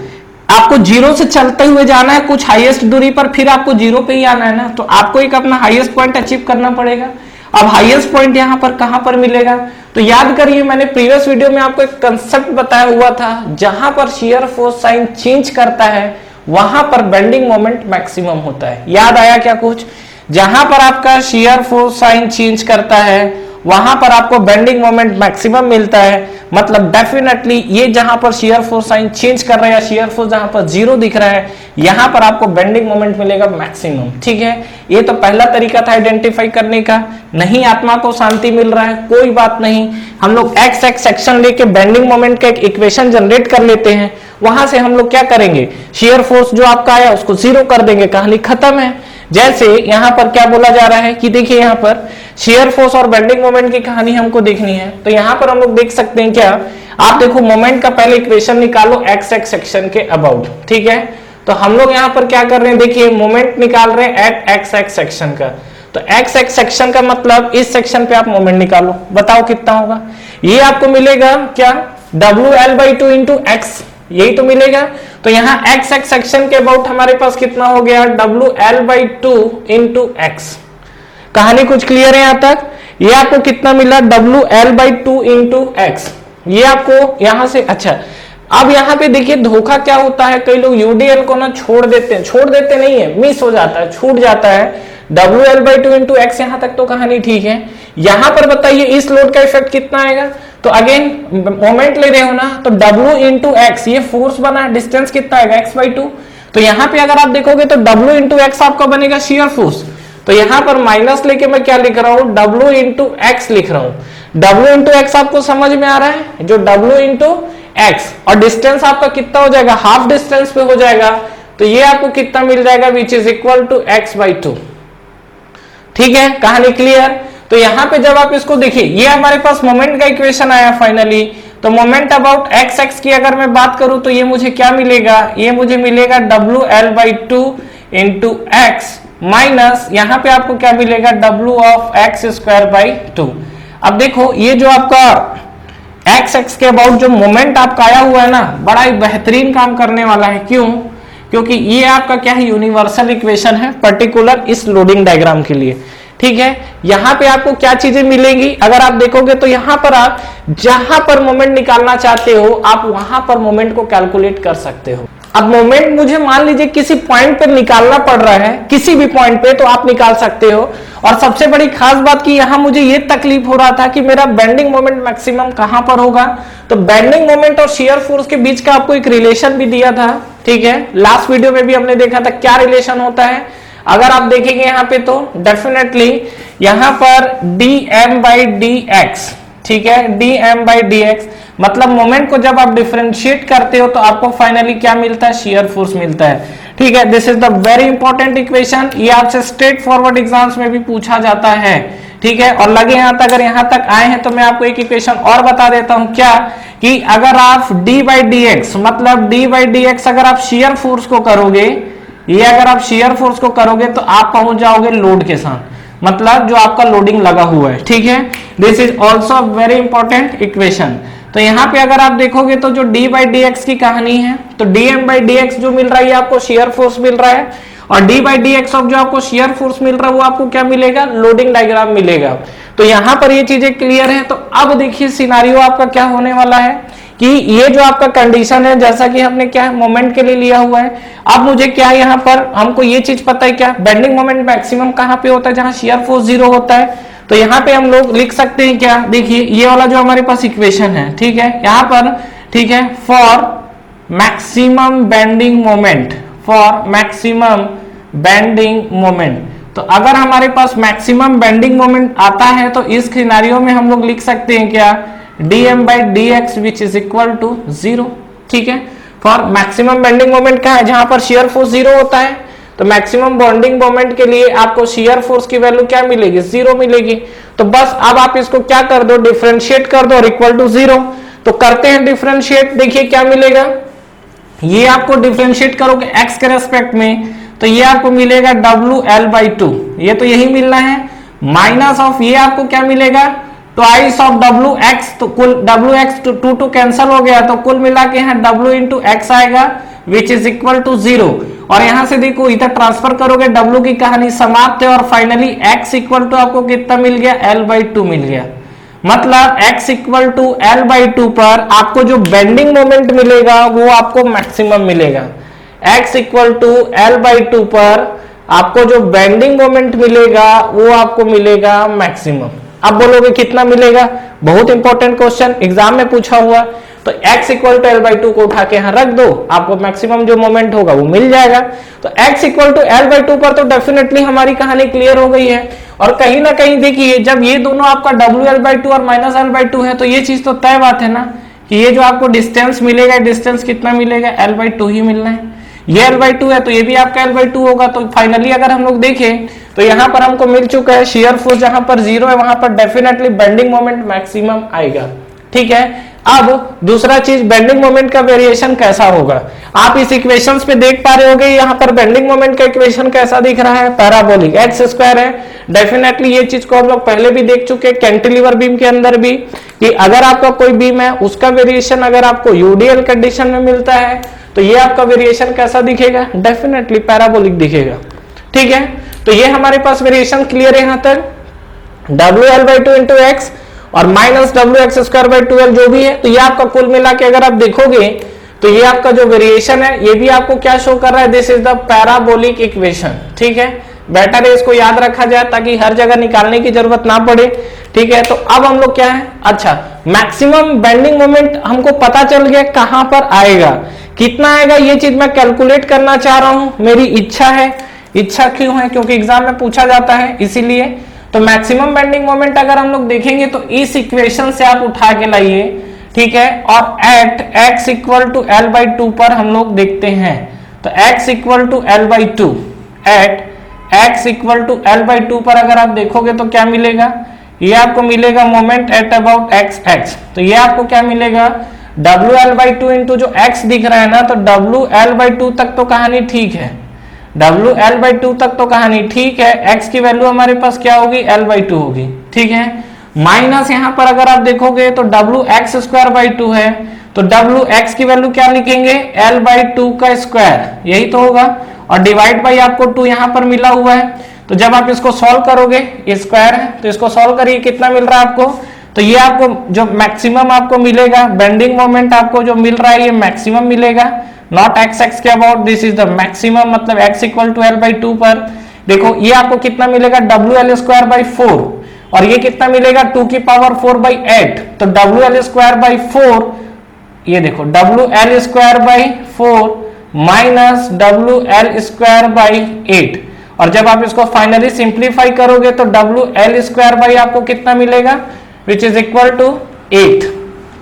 आपको 0 से चलते हुए जाना है कुछ हाईएस्ट दूरी पर, फिर आपको 0 पे ही आना है ना, तो आपको एक अपना हाईएस्ट पॉइंट अचीव करना पड़ेगा। अब हाईएस्ट पॉइंट यहां पर कहां पर मिलेगा, तो याद करिए मैंने प्रीवियस वीडियो में आपको एक कंसेप्ट बताया हुआ था, जहां पर शियर फोर्स साइन चेंज करता है वहां पर बेंडिंग मोमेंट मैक्सिमम होता है। याद आया क्या कुछ, जहां पर आपका शियर फोर्स साइन चेंज करता है वहां पर आपको बेंडिंग मोमेंट मैक्सिमम मिलता है। मतलब डेफिनेटली ये जहां पर शियर फोर्स साइन चेंज कर रहा है या शियर फोर्स जहां पर 0 दिख रहा है, यहां पर आपको बेंडिंग मोमेंट मिलेगा मैक्सिमम, ठीक है। ये तो पहला तरीका था आइडेंटिफाई करने का। नहीं आत्मा को शांति मिल रहा है, कोई बात नहीं, हम लोग एक्स एक्स सेक्शन लेके बेंडिंग मोमेंट का एक इक्वेशन जनरेट कर लेते हैं। वहां से हम लोग क्या करेंगे, शियर फोर्स जो आपका आया उसको 0 कर देंगे, कहानी खत्म है। जैसे यहां पर क्या बोला जा रहा है कि देखिए यहां पर शियर फोर्स और बेंडिंग मोमेंट की कहानी हमको देखनी है। तो यहां पर हम लोग देख सकते हैं क्या, आप देखो मोमेंट का पहले इक्वेशन निकालो एक्स एक्स सेक्शन के अबाउट, ठीक है। तो हम लोग यहां पर क्या कर रहे हैं, देखिए मोमेंट निकाल रहे हैं एट एक्स एक्स सेक्शन का। तो एक्स एक्स सेक्शन का मतलब इस सेक्शन पे आप मोमेंट निकालो, बताओ कितना होगा। ये आपको मिलेगा क्या, WL/2 इंटू एक्स, यही तो मिलेगा। तो यहाँ एक्स एक्स सेक्शन के अबाउट हमारे पास कितना हो गया, WL/2 इंटू एक्स। कहानी कुछ क्लियर है यहां तक। ये आपको कितना मिला, WL/2 इंटू एक्स। ये आपको यहां से, अच्छा अब यहां पे देखिए धोखा क्या होता है, कई लोग यूडीएल को ना छोड़ देते नहीं है, मिस हो जाता है, छूट जाता है। WL/2 इंटू एक्स, यहां तक तो कहानी ठीक है। यहां पर बताइए इस लोड का इफेक्ट कितना आएगा, तो अगेन मोमेंट ले रहे हो ना, तो W इंटू एक्स, ये फोर्स बना, डिस्टेंस कितना आएगा x/2। तो यहां पे अगर आप देखोगे तो W इंटू एक्स आपका बनेगा शियर फोर्स। तो यहां पर माइनस लेके मैं क्या लिख रहा हूं, W इंटू एक्स लिख रहा हूं। W इंटू एक्स आपको समझ में आ रहा है, जो W इंटू एक्स, और डिस्टेंस आपका कितना हो जाएगा, हाफ डिस्टेंस पे हो जाएगा। तो ये आपको कितना मिल जाएगा, विच इज इक्वल टू x/2, ठीक है। कहानी क्लियर। तो यहां पे जब आप इसको देखिए, ये हमारे पास मोमेंट का इक्वेशन आया फाइनली। तो मोमेंट अबाउट एक्स एक्स की अगर मैं बात करूं तो ये मुझे क्या मिलेगा, ये मुझे मिलेगा WL/2 इंटू एक्स माइनस यहां पे आपको क्या मिलेगा, W(x²/2). अब देखो ये जो आपका एक्स एक्स के अबाउट जो मोमेंट आपका आया हुआ है ना, बड़ा ही बेहतरीन काम करने वाला है। क्यों, क्योंकि ये आपका क्या है, यूनिवर्सल इक्वेशन है पर्टिकुलर इस लोडिंग डायग्राम के लिए, ठीक है। यहां पे आपको क्या चीजें मिलेंगी, अगर आप देखोगे तो यहां पर आप जहां पर मोमेंट निकालना चाहते हो आप वहां पर मोमेंट को कैलकुलेट कर सकते हो। अब मोमेंट मुझे मान लीजिए किसी पॉइंट पे निकालना पड़ रहा है, किसी भी पॉइंट पे, तो आप निकाल सकते हो। और सबसे बड़ी खास बात कि यहां मुझे ये तकलीफ हो रहा था कि मेरा बेंडिंग मोमेंट मैक्सिमम कहां पर होगा। तो बेंडिंग मोमेंट और शियर फोर्स के बीच का आपको एक रिलेशन भी दिया था, ठीक है, लास्ट वीडियो में भी हमने देखा था क्या रिलेशन होता है। अगर आप देखेंगे यहां पे तो डेफिनेटली यहां पर dm/dx, ठीक है, dm/dx मतलब मोमेंट को जब आप डिफरेंशिएट करते हो तो आपको फाइनली क्या मिलता है, शियर फोर्स मिलता है, ठीक है। This is the very important equation, ये आपसे स्ट्रेट फॉरवर्ड एग्जाम्स में भी पूछा जाता है, ठीक है। और लगे यहां तक, अगर यहां तक आए हैं तो मैं आपको एक इक्वेशन और बता देता हूं, क्या कि अगर आप d/dx मतलब d/dx अगर आप शियर फोर्स को करोगे, ये अगर आप शियर फोर्स को करोगे तो आप पहुंच जाओगे लोड के साथ, मतलब जो आपका लोडिंग लगा हुआ है, ठीक है। This is also very important equation. तो यहां पे अगर आप देखोगे तो जो d/dx की कहानी है, तो dm/dx जो मिल रहा है आपको शियर फोर्स मिल रहा है, और d/dx ऑफ जो आपको शियर फोर्स मिल रहा है वो आपको क्या मिलेगा, लोडिंग डायग्राम मिलेगा। तो यहां पर ये चीजें क्लियर है। तो अब देखिए सिनारियो आपका क्या होने वाला है कि ये जो आपका कंडीशन है, जैसा कि हमने क्या है मोमेंट के लिए लिया हुआ है, अब मुझे क्या यहाँ पर हमको ये चीज पता है, क्या बेंडिंग मोमेंट मैक्सिमम कहां पे होता है, जहां शियर फोर्स 0 होता है। तो यहाँ पे हम लोग लिख सकते हैं क्या, देखिए ये वाला जो हमारे पास इक्वेशन है, ठीक है, यहाँ पर, ठीक है, for maximum bending moment, for maximum bending moment. तो अगर हमारे पास मैक्सिमम बेंडिंग मोमेंट आता है तो इस सिनेरियो में हम लोग लिख सकते हैं क्या, dm/dx which is equal to 0, ठीक है। फॉर मैक्सिमम बेंडिंग मोमेंट कहाँ है, जहां पर शियर फोर्स 0 होता है। तो मैक्सिमम बेंडिंग मोमेंट के लिए आपको शियर फोर्स की वैल्यू क्या मिलेगी, 0 मिलेगी। तो बस अब आप इसको क्या कर दो, डिफरेंशिएट कर दो और इक्वल टू 0। तो करते हैं डिफरेंशिएट, देखिए क्या मिलेगा, ये आपको डिफरेंशिएट करोगे x के रेस्पेक्ट में तो ये आपको मिलेगा WL/2, ये तो यही मिलना है, माइनस ऑफ ये आपको क्या मिलेगा, ट्वाइस ऑफ WX, तो कुल WX टू कैंसिल हो गया, तो कुल मिला के यहाँ W इंटू एक्स आएगा विच इज इक्वल टू 0। और यहां से देखो इधर ट्रांसफर करोगे, W की कहानी समाप्त है और फाइनली x इक्वल टू आपको कितना मिल गया, L/2 मिल गया। मतलब x इक्वल टू L/2 पर आपको जो बेंडिंग मोमेंट मिलेगा वो आपको मैक्सिमम मिलेगा। x इक्वल टू L/2 पर आपको जो बेंडिंग मोमेंट मिलेगा वो आपको मिलेगा मैक्सिमम। अब बोलोगे कितना मिलेगा, बहुत इंपॉर्टेंट क्वेश्चन एग्जाम में पूछा हुआ। तो x इक्वल टू L/2 को उठा के यहां रख दो, आपको मैक्सिमम जो मोमेंट होगा वो मिल जाएगा। तो x इक्वल टू L/2 पर तो डेफिनेटली हमारी कहानी क्लियर हो गई है। और कहीं ना कहीं देखिए जब ये दोनों आपका WL/2 और -L/2 है तो ये चीज तो तय बात है ना कि ये जो आपको डिस्टेंस मिलेगा, डिस्टेंस कितना मिलेगा, L/2 ही मिलना है। ये L/2 है तो ये भी आपका L/2 होगा। तो फाइनली अगर हम लोग देखें तो यहां पर हमको मिल चुका है शियर फोर्स जहां पर 0 है वहां पर डेफिनेटली बेंडिंग मोमेंट मैक्सिमम आएगा, ठीक है। अब दूसरा चीज बेंडिंग मोमेंट का वेरिएशन कैसा होगा, आप इस इक्वेशंस पे देख पा रहे होगे यहाँ पर बेंडिंग मोमेंट का इक्वेशन कैसा दिख रहा है, पैराबोलिक x² है। डेफिनेटली ये चीज को हम लोग पहले भी देख चुके हैं कैंटिलीवर बीम के अंदर भी, कि अगर आपका कोई बीम है उसका वेरिएशन अगर आपको यूडीएल कंडीशन में मिलता है तो ये आपका वेरिएशन कैसा दिखेगा, डेफिनेटली पैराबोलिक दिखेगा, ठीक है। तो ये हमारे पास वेरिएशन क्लियर है यहां तक, WL/2 इंटू एक्स और माइनस WX²/2L जो भी है। तो ये आपका कुल मिला के अगर आप देखोगे तो ये आपका जो वेरिएशन है ये भी आपको क्या शो कर रहा है, this is the parabolic equation, ठीक है। बेटर है इसको याद रखा जाए ताकि हर जगह निकालने की जरूरत ना पड़े, ठीक है। तो अब हम लोग क्या है, अच्छा मैक्सिमम बेंडिंग मोमेंट हमको पता चल गया कहां पर आएगा, कितना आएगा ये चीज मैं कैलकुलेट करना चाह रहा हूं, मेरी इच्छा है। इच्छा क्यों है, क्योंकि एग्जाम में पूछा जाता है इसीलिए। तो मैक्सिमम बेंडिंग मोमेंट अगर हम लोग देखेंगे तो इस इक्वेशन से आप उठा के लाइए, ठीक है। और eight x equal to L/2 पर हम लोग देखते हैं, तो x equal to L/2, at x equal to L/2 पर अगर आप देखोगे तो क्या मिलेगा, ये आपको मिलेगा मोमेंट एट अबाउट x। तो ये आपको क्या मिलेगा, WL/2 इंटू जो x दिख रहा है ना, तो WL/2 तक तो कहानी ठीक है, WL/2 तक तो कहानी ठीक है। x की वैल्यू हमारे पास क्या होगी, L/2 होगी, ठीक है। माइनस यहां पर अगर आप देखोगे तो WX²/2 है, तो WX की वैल्यू क्या लिखेंगे, L/2 का स्क्वायर, यही तो होगा। और डिवाइड बाई आपको 2 यहां पर मिला हुआ है, तो जब आप इसको सॉल्व करोगे, ये स्क्वायर है तो इसको सॉल्व करिए, कितना मिल रहा है आपको, तो ये आपको जो मैक्सिमम आपको मिलेगा बेंडिंग मोमेंट आपको जो मिल रहा है ये मैक्सिमम मिलेगा, नॉट एक्स एक्स के about, this is the maximum, मतलब x इक्वल टू L/2 पर देखो ये आपको कितना मिलेगा WL²/4 और ये कितना मिलेगा 2⁴/8, तो WL²/4 ये देखो WL²/4 माइनस WL²/8 और जब आप इसको फाइनली सिंप्लीफाई करोगे तो WL² आपको कितना मिलेगा विच इज इक्वल टू 8।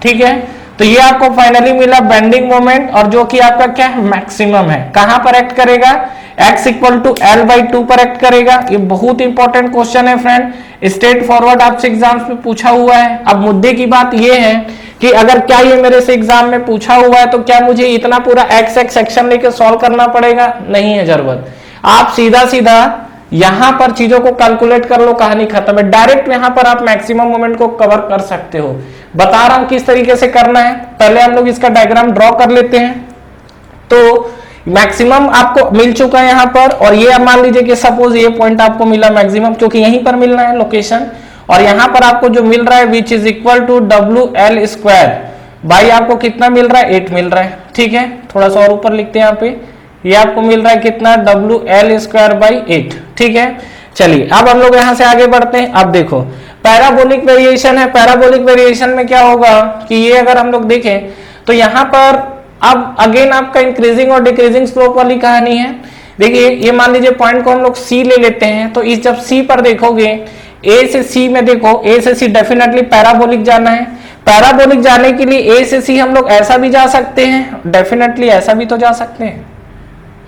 ठीक है, तो ये आपको फाइनली मिला बेंडिंग मोमेंट और जो कि आपका क्या है मैक्सिमम है। कहां पर एक्ट करेगा, x इक्वल टू L/2 पर एक्ट करेगा। ये बहुत इंपॉर्टेंट क्वेश्चन है फ्रेंड, स्ट्रेट फॉरवर्ड आपसे एग्जाम्स में पूछा हुआ है। अब मुद्दे की बात ये है कि अगर क्या ये मेरे से एग्जाम में पूछा हुआ है तो क्या मुझे इतना पूरा x x सेक्शन लेके सॉल्व करना पड़ेगा, नहीं है जरूरत। आप सीधा सीधा यहां पर चीजों को कैलकुलेट कर लो, कहानी खत्म है। डायरेक्ट यहां पर आप मैक्सिमम मोमेंट को कवर कर सकते हो। बता रहा हूं किस तरीके से करना है, पहले हम लोग इसका डायग्राम ड्रॉ कर लेते हैं। तो मैक्सिमम आपको मिल चुका है यहां पर और ये अब मान लीजिए कि सपोज ये पॉइंट आपको मिला मैक्सिमम, क्योंकि यहीं पर मिलना है लोकेशन, और यहां पर आपको जो मिल रहा है which is equal to WL² by आपको कितना मिल रहा है 8 मिल रहा है। ठीक है, थोड़ा सा और ऊपर लिखते हैं यहाँ पे, ये आपको मिल रहा है कितना WL²/8। ठीक है, चलिए अब हम लोग यहां से आगे बढ़ते हैं। अब देखो पैराबोलिक वेरिएशन है, पैराबोलिक वेरिएशन में क्या होगा कि ये अगर हम लोग देखें तो यहां पर अब अगेन आपका इंक्रीजिंग और डिक्रीजिंग स्लोप वाली कहानी है। देखिए ये मान लीजिए पॉइंट को हम लोग C ले लेते हैं, तो इस जब C पर देखोगे A से C में देखो, A से C डेफिनेटली पैराबोलिक जाना है। पैराबोलिक जाने के लिए A से C हम लोग ऐसा भी जा सकते हैं, डेफिनेटली ऐसा भी तो जा सकते हैं।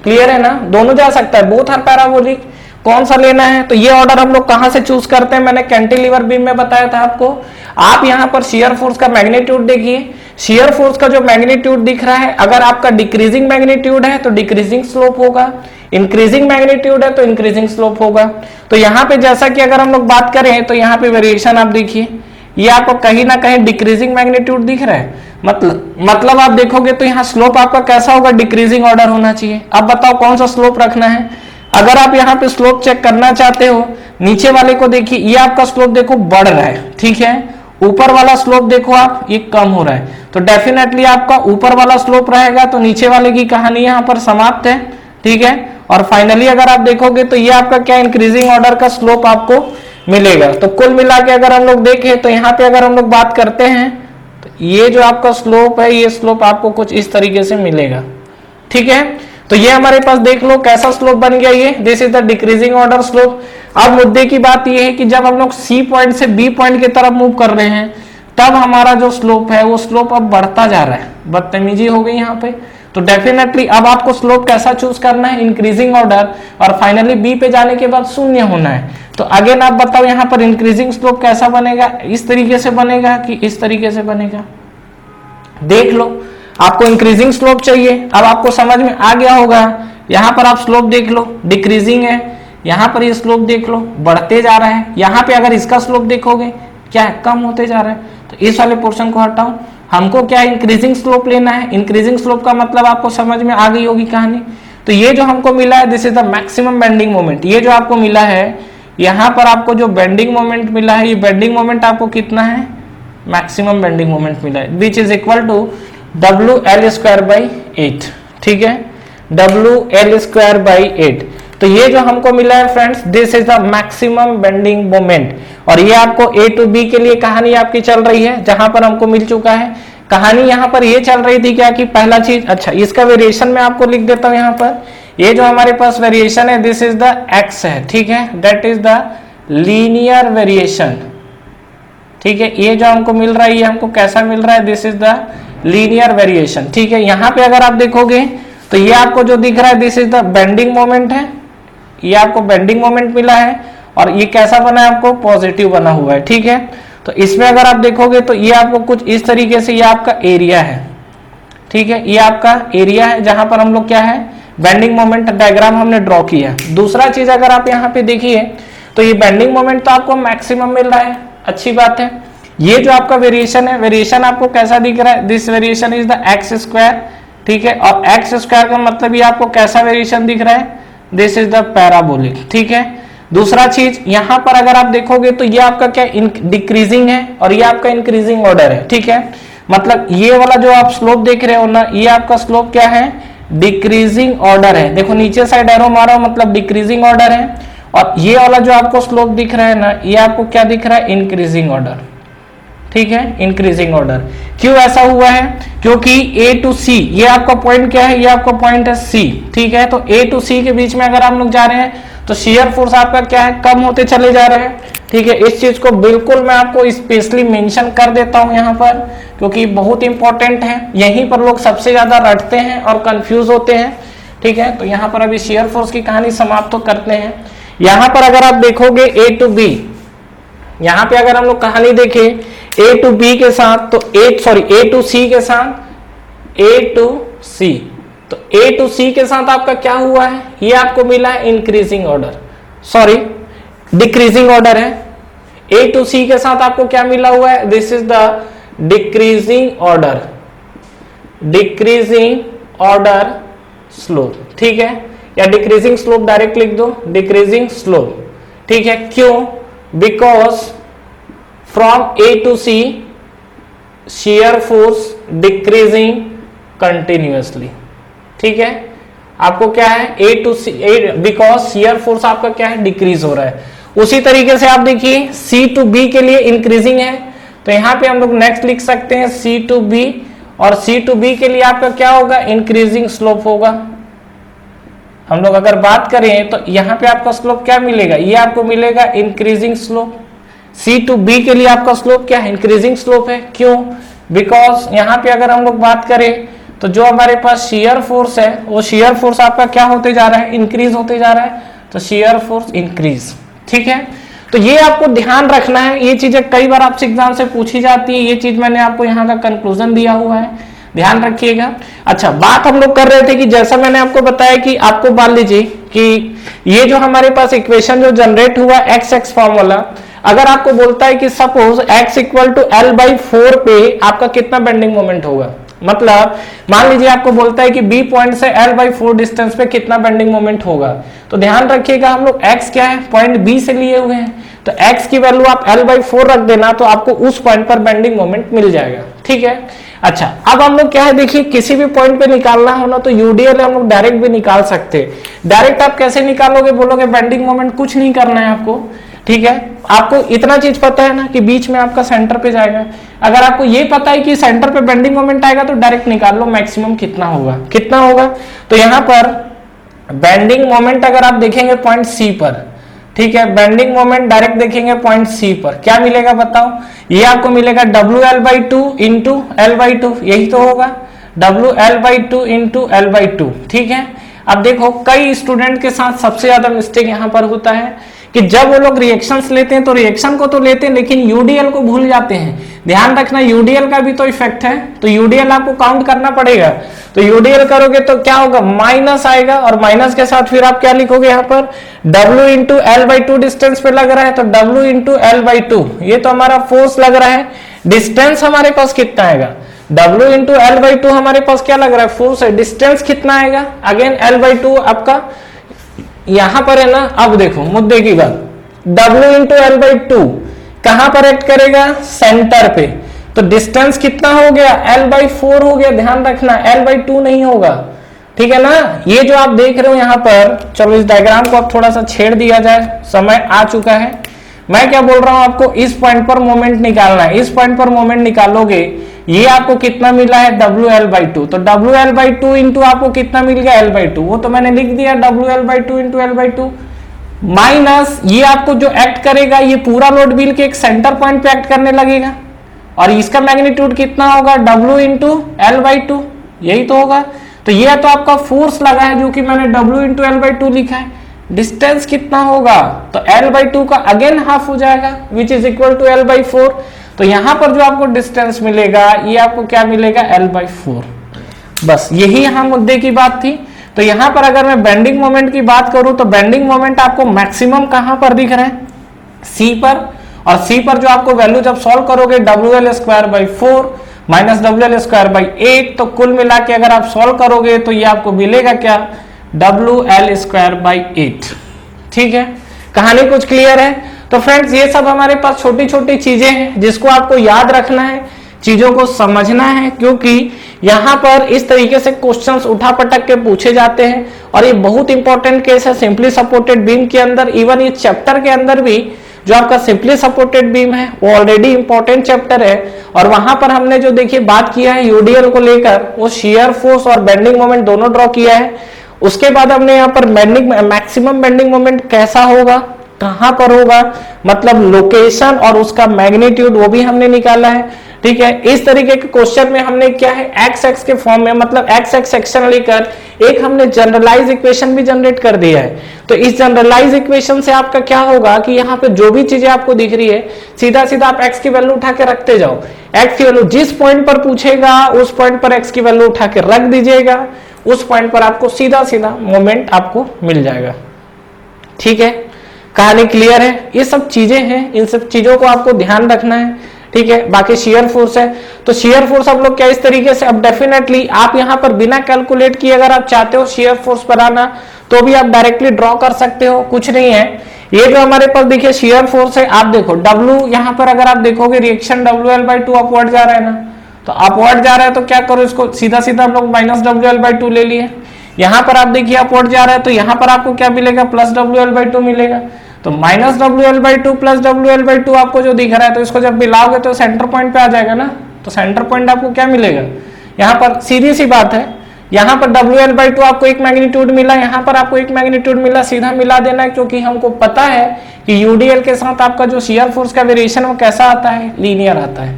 क्लियर है ना, दोनों जा सकता है, बोथ आर पैराबोलिक। कौन सा लेना है, तो ये ऑर्डर हम लोग कहां से चूज करते हैं, मैंने कैंटिलीवर बीम में बताया था आपको। आप यहां पर शियर फोर्स का मैग्नीट्यूड देखिए, शियर फोर्स का जो मैग्नीट्यूड दिख रहा है, अगर आपका डिक्रीजिंग मैग्नीट्यूड है तो डिक्रीजिंग स्लोप होगा, इंक्रीजिंग मैग्नीट्यूड है तो इंक्रीजिंग स्लोप होगा। तो यहाँ पे जैसा कि अगर हम लोग बात करें तो यहाँ पे वेरिएशन आप देखिए, ये आपको कहीं ना कहीं डिक्रीजिंग मैग्नीट्यूड दिख रहा है, मतलब आप देखोगे तो यहाँ स्लोप आपका कैसा होगा, डिक्रीजिंग ऑर्डर होना चाहिए। अब बताओ कौन सा स्लोप रखना है। अगर आप यहाँ पे स्लोप चेक करना चाहते हो, नीचे वाले को देखिए, ये आपका स्लोप देखो बढ़ रहा है, ठीक है, ऊपर वाला स्लोप देखो आप ये कम हो रहा है, तो डेफिनेटली आपका ऊपर वाला स्लोप रहेगा, तो नीचे वाले की कहानी यहाँ पर समाप्त है। ठीक है, और फाइनली अगर आप देखोगे तो ये आपका क्या इंक्रीजिंग ऑर्डर का स्लोप आपको मिलेगा। तो कुल मिला के अगर हम लोग देखें तो यहाँ पे अगर हम लोग बात करते हैं तो ये जो आपका स्लोप है, ये स्लोप आपको कुछ इस तरीके से मिलेगा। ठीक है, तो ये हमारे पास देख लो कैसा स्लोप बन गया, ये this is the decreasing order slope. अब मुद्दे की बात ये है कि जब हम लोग C पॉइंट से B पॉइंट की तरफ मूव कर रहे हैं तब हमारा जो स्लोप है वो स्लोप अब बढ़ता जा रहा है, बदतमीजी हो गई यहाँ पे। तो डेफिनेटली अब आपको स्लोप कैसा चूज करना है, इंक्रीजिंग ऑर्डर, और फाइनली B पे जाने के बाद शून्य होना है। तो अगेन आप बताओ यहाँ पर इंक्रीजिंग स्लोप कैसा बनेगा, इस तरीके से बनेगा कि इस तरीके से बनेगा, देख लो। आपको इंक्रीजिंग स्लोप चाहिए, अब आपको समझ में आ गया होगा। यहाँ पर आप स्लोप देख लो डिक्रीजिंग है, यहाँ पर ये स्लोप देख लो बढ़ते जा रहा है, यहाँ पे अगर इसका स्लोप देखोगे क्या है, कम होते जा रहा है। तो इस वाले पोर्शन को हटाओ, हमको क्या इंक्रीजिंग स्लोप लेना है। इंक्रीजिंग स्लोप का मतलब आपको समझ में आ गई होगी कहानी। तो ये जो हमको मिला है this is the maximum bending moment. ये जो आपको मिला है यहाँ पर आपको जो बेंडिंग मोमेंट मिला है, ये बेंडिंग मोमेंट आपको कितना है, मैक्सिमम बेंडिंग मोमेंट मिला है, which is equal to WL²/8। ठीक है, WL²/8। तो ये जो हमको मिला है friends this is the maximum bending moment. और ये आपको A to B के लिए कहानी आपकी चल रही है, जहां पर हमको मिल चुका है। कहानी यहाँ पर ये चल रही थी क्या कि पहला चीज, अच्छा इसका वेरिएशन मैं आपको लिख देता हूं यहाँ पर। ये जो हमारे पास वेरिएशन है दिस इज द x है, ठीक है, that is the linear variation. ठीक है, ये जो हमको मिल रहा है ये हमको कैसा मिल रहा है, this is the linear variation. ठीक है, यहाँ पे अगर आप देखोगे तो ये आपको जो दिख रहा है this is the bending moment है, ये आपको बेंडिंग मोमेंट मिला है और ये कैसा बना है, आपको पॉजिटिव बना हुआ है। ठीक है, तो इसमें अगर आप देखोगे तो ये आपको कुछ इस तरीके से, ये आपका एरिया है। ठीक है, ये आपका एरिया है जहां पर हम लोग क्या है बेंडिंग मोमेंट डायग्राम हमने ड्रॉ किया। दूसरा चीज अगर आप यहाँ पे देखिए तो ये बेंडिंग मोमेंट तो आपको मैक्सिमम मिल रहा है, अच्छी बात है। ये जो आपका वेरिएशन है, वेरिएशन आपको कैसा दिख रहा है, this variation is the x²। ठीक है, और x² का मतलब ये आपको कैसा वेरिएशन दिख रहा है, दिस इज द पैराबोलिक। ठीक है, दूसरा चीज यहां पर अगर आप देखोगे तो ये आपका क्या डिक्रीजिंग है और ये आपका इंक्रीजिंग ऑर्डर है। ठीक है, मतलब ये वाला जो आप स्लोप देख रहे हो ना, ये आपका स्लोप क्या है, डिक्रीजिंग ऑर्डर है। देखो नीचे साइड एरो मारा मतलब डिक्रीजिंग ऑर्डर है, और ये वाला जो आपको स्लोप दिख रहा है ना, ये आपको क्या दिख रहा है, इंक्रीजिंग ऑर्डर। ठीक है, इंक्रीजिंग ऑर्डर। क्यों ऐसा हुआ है, क्योंकि A टू C, ये आपका पॉइंट क्या है, ये आपका पॉइंट है C। ठीक है, तो A टू C के बीच में अगर आप लोग जा रहे हैं तो शेयर फोर्स आपका क्या है, कम होते चले जा रहे हैं। ठीक है, इस चीज को बिल्कुल मैं आपको स्पेशली मेंशन कर देता हूं यहाँ पर, क्योंकि बहुत इंपॉर्टेंट है, यहीं पर लोग सबसे ज्यादा रटते हैं और कंफ्यूज होते हैं। ठीक है, तो यहाँ पर अभी शेयर फोर्स की कहानी समाप्त तो करते हैं। यहाँ पर अगर आप देखोगे A टू B, यहाँ पे अगर हम लोग कहानी देखें A टू B के साथ, तो A टू C के साथ, A टू C, तो A टू C के साथ आपका क्या हुआ है, ये आपको मिला है increasing order, sorry decreasing order है। A टू C के साथ आपको क्या मिला हुआ है, this is the decreasing order, decreasing order slope. ठीक है, या डिक्रीजिंग स्लोप डायरेक्ट लिख दो, डिक्रीजिंग स्लोप। ठीक है, क्यों, because from A to C shear force decreasing continuously। ठीक है, आपको क्या है A to C, because shear force आपका क्या है, डिक्रीज हो रहा है। उसी तरीके से आप देखिए C टू B के लिए इंक्रीजिंग है, तो यहां पे हम लोग नेक्स्ट लिख सकते हैं C टू B, और C टू B के लिए आपका क्या होगा, इंक्रीजिंग स्लोप होगा। हम लोग अगर बात करें तो यहाँ पे आपका स्लोप क्या मिलेगा, ये आपको मिलेगा increasing slope. C to B के लिए आपका स्लोप क्या है, इंक्रीजिंग स्लोप है। क्यों, बिकॉज यहाँ पे अगर हम लोग बात करें तो जो हमारे पास शेयर फोर्स है, वो शेयर फोर्स आपका क्या होते जा रहा है, इंक्रीज होते जा रहा है, तो शेयर फोर्स इंक्रीज। ठीक है, तो ये आपको ध्यान रखना है, ये चीजें कई बार आपसे एग्जाम से पूछी जाती है, ये चीज मैंने आपको यहाँ का कंक्लूजन दिया हुआ है, ध्यान रखिएगा। अच्छा, बात हम लोग कर रहे थे कि जैसा मैंने आपको बताया कि आपको मान लीजिए कि ये जो हमारे पास इक्वेशन जो जनरेट हुआ एक्स एक्स फॉर्मूला, अगर आपको बोलता है कि suppose x equal to L/4 पे आपका कितना बेंडिंग मोमेंट होगा, मतलब मान लीजिए आपको बोलता है कि B पॉइंट से L/4 डिस्टेंस पे कितना बेंडिंग मोमेंट होगा, तो ध्यान रखिएगा हम लोग x क्या है, पॉइंट B से लिए हुए हैं, तो x की वैल्यू आप L/4 रख देना, तो आपको उस पॉइंट पर बेंडिंग मोमेंट मिल जाएगा। ठीक है, अच्छा अब हम लोग क्या है, देखिए किसी भी पॉइंट पे निकालना हो ना तो यूडीएल हम लोग डायरेक्ट भी निकाल सकते हैं। डायरेक्ट आप कैसे निकालोगे, बोलोगे बेंडिंग मोमेंट कुछ नहीं करना है आपको। ठीक है, आपको इतना चीज पता है ना कि बीच में आपका सेंटर पे जाएगा, अगर आपको ये पता है कि सेंटर पे बेंडिंग मोमेंट आएगा तो डायरेक्ट निकाल लो मैक्सिमम कितना होगा, कितना होगा। तो यहाँ पर बेंडिंग मोमेंट अगर आप देखेंगे पॉइंट सी पर, ठीक है, बेंडिंग मोमेंट डायरेक्ट देखेंगे पॉइंट सी पर, क्या मिलेगा बताओ, ये आपको मिलेगा WL/2 इंटू L/2, यही तो होगा WL/2 इंटू L/2। ठीक है, अब देखो कई स्टूडेंट के साथ सबसे ज्यादा मिस्टेक यहाँ पर होता है कि जब वो लोग रिएक्शंस लेते हैं तो रिएक्शन को तो लेते हैं लेकिन यूडीएल को भूल जाते हैं। ध्यान रखना यूडीएल का भी तो इफेक्ट है, तो यूडीएल आपको काउंट करना पड़ेगा। तो यूडीएल करोगे तो क्या होगा, माइनस आएगा, और माइनस के साथ फिर आप क्या लिखोगे यहाँ पर, W इंटू L/2 डिस्टेंस पे लग रहा है, तो W इंटू L/2, ये तो हमारा फोर्स लग रहा है। डिस्टेंस हमारे पास कितना आएगा, W इंटू L/2 हमारे पास क्या लग रहा है, फोर्स है। डिस्टेंस कितना आएगा, अगेन L/2 आपका यहां पर है ना। अब देखो मुद्दे की बात, W इंटू L/2 कहां पर एक्ट करेगा, सेंटर पे, तो डिस्टेंस कितना हो गया, L/4 हो गया। ध्यान रखना L/2 नहीं होगा, ठीक है ना। ये जो आप देख रहे हो यहाँ पर, चलो इस डायग्राम को अब थोड़ा सा छेड़ दिया जाए, समय आ चुका है। मैं क्या बोल रहा हूं आपको, इस पॉइंट पर मोमेंट निकालना है, इस पॉइंट पर मोमेंट निकालोगे, ये आपको कितना मिला है, WL/2, तो WL/2 इंटू आपको कितना मिल गया, L/2, वो तो मैंने लिख दिया WL/2 इंटू L/2, माइनस ये आपको जो एक्ट करेगा, ये पूरा लोड व्हील के एक सेंटर पॉइंट पे एक्ट करने लगेगा, और इसका मैग्नीट्यूड कितना होगा, W इंटू L/2, यही तो होगा। तो ये तो आपका फोर्स लगा है जो कि मैंने W इंटू L/2 लिखा है। डिस्टेंस कितना होगा, तो L/2 का अगेन हाफ हो जाएगा, विच इज इक्वल टू L/4। तो यहां पर जो आपको डिस्टेंस मिलेगा, ये आपको क्या मिलेगा, L/4। बस यही यहां मुद्दे की बात थी। तो यहां पर अगर मैं बेंडिंग मोमेंट की बात करूं तो बेंडिंग मोमेंट आपको मैक्सिमम कहां पर दिख रहा है, सी पर, और सी पर जो आपको वैल्यू जब सॉल्व करोगे WL²/4 माइनस WL²/8, तो कुल मिला के अगर आप सॉल्व करोगे तो ये आपको मिलेगा क्या, WL²/8। ठीक है, कहानी कुछ क्लियर है। तो फ्रेंड्स ये सब हमारे पास छोटी छोटी चीजें हैं जिसको आपको याद रखना है चीजों को समझना है, क्योंकि यहां पर इस तरीके से क्वेश्चंस उठा पटक के पूछे जाते हैं और ये बहुत इंपॉर्टेंट केस है सिंपली सपोर्टेड बीम के अंदर। इवन इस चैप्टर के अंदर भी जो आपका सिंपली सपोर्टेड बीम है वो ऑलरेडी इंपॉर्टेंट चैप्टर है, और वहां पर हमने जो देखिए बात किया है यूडीएल को लेकर, वो शियर फोर्स और बेंडिंग मोमेंट दोनों ड्रॉ किया है। उसके बाद हमने यहाँ पर बेंडिंग मैक्सिमम बेंडिंग मोमेंट कैसा होगा, कहां पर होगा, मतलब लोकेशन और उसका मैग्नीट्यूड वो भी हमने निकाला है। ठीक है, इस तरीके के क्वेश्चन में हमने क्या है एक्स एक्स के फॉर्म में, मतलब एक्स एक्स सेक्शन लेकर एक हमने जनरलाइज इक्वेशन भी जनरेट कर दिया है। तो इस जनरलाइज इक्वेशन से आपका क्या होगा कि यहाँ पे जो भी चीजें आपको दिख रही है सीधा सीधा आप एक्स की वैल्यू उठा के रखते जाओ। एक्स की वैल्यू जिस पॉइंट पर पूछेगा उस पॉइंट पर एक्स की वैल्यू उठा के रख दीजिएगा, उस पॉइंट पर आपको सीधा सीधा मोमेंट आपको मिल जाएगा। ठीक है, कहानी क्लियर है। ये सब चीजें हैं, इन सब चीजों को आपको ध्यान रखना है। ठीक है, बाकी शेयर फोर्स है तो शेयर फोर्स आप लोग क्या इस तरीके से, अब डेफिनेटली आप यहां पर बिना कैलकुलेट किए अगर आप चाहते हो शेयर फोर्स बनाना तो भी आप डायरेक्टली ड्रॉ कर सकते हो, कुछ नहीं है। ये जो हमारे पास देखिए शेयर फोर्स है, आप देखो W यहां पर अगर आप देखोगे रिएक्शन WL/2 अपवर्ड जा रहा है ना, तो अपवर्ड जा रहा है तो क्या करो, इसको सीधा सीधा आप लोग -WL/2 ले लिए। यहां पर आप देखिए अपवर्ड जा रहा है तो यहां पर आपको क्या मिलेगा, +WL/2 मिलेगा। तो -WL/2 प्लस WL/2 आपको जो दिख रहा है, तो इसको जब मिलाओगे तो सेंटर पॉइंट पे आ जाएगा ना, तो सेंटर पॉइंट आपको क्या मिलेगा, यहाँ पर सीधी सी बात है, यहाँ पर WL/2 आपको एक मैग्नीट्यूड मिला, यहाँ पर आपको एक मैग्नीट्यूड मिला, सीधा मिला देना है, क्योंकि हमको पता है कि यूडीएल के साथ आपका जो शियर फोर्स का वेरिएशन वो कैसा आता है, लीनियर आता है।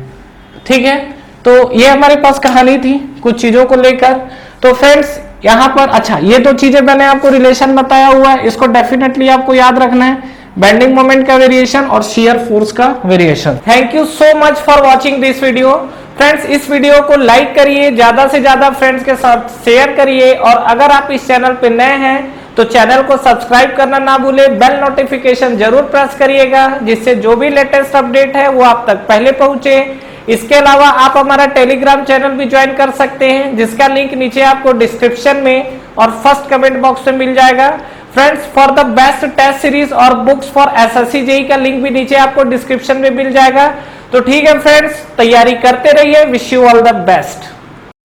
ठीक है, तो ये हमारे पास कहानी थी कुछ चीजों को लेकर। तो फ्रेंड्स यहाँ पर अच्छा, ये तो चीजें मैंने आपको रिलेशन बताया हुआ है, इसको डेफिनेटली आपको याद रखना है, बेंडिंग मोमेंट का वेरिएशन और शियर फोर्स का variation. Thank you so much for watching this video. Friends इस वीडियो को लाइक करिए, ज्यादा से ज्यादा फ्रेंड्स के साथ शेयर करिए, और अगर आप इस चैनल पे नए हैं तो चैनल को सब्सक्राइब करना ना भूलें, बेल नोटिफिकेशन जरूर प्रेस करिएगा, जिससे जो भी लेटेस्ट अपडेट है वो आप तक पहले पहुंचे। इसके अलावा आप हमारा टेलीग्राम चैनल भी ज्वाइन कर सकते हैं, जिसका लिंक नीचे आपको डिस्क्रिप्शन में और फर्स्ट कमेंट बॉक्स में मिल जाएगा। Friends for the best test series और बुक्स फॉर एसएससी जेईई का लिंक भी नीचे आपको डिस्क्रिप्शन में मिल जाएगा। तो ठीक है फ्रेंड्स, तैयारी करते रहिए। Wish you all the best.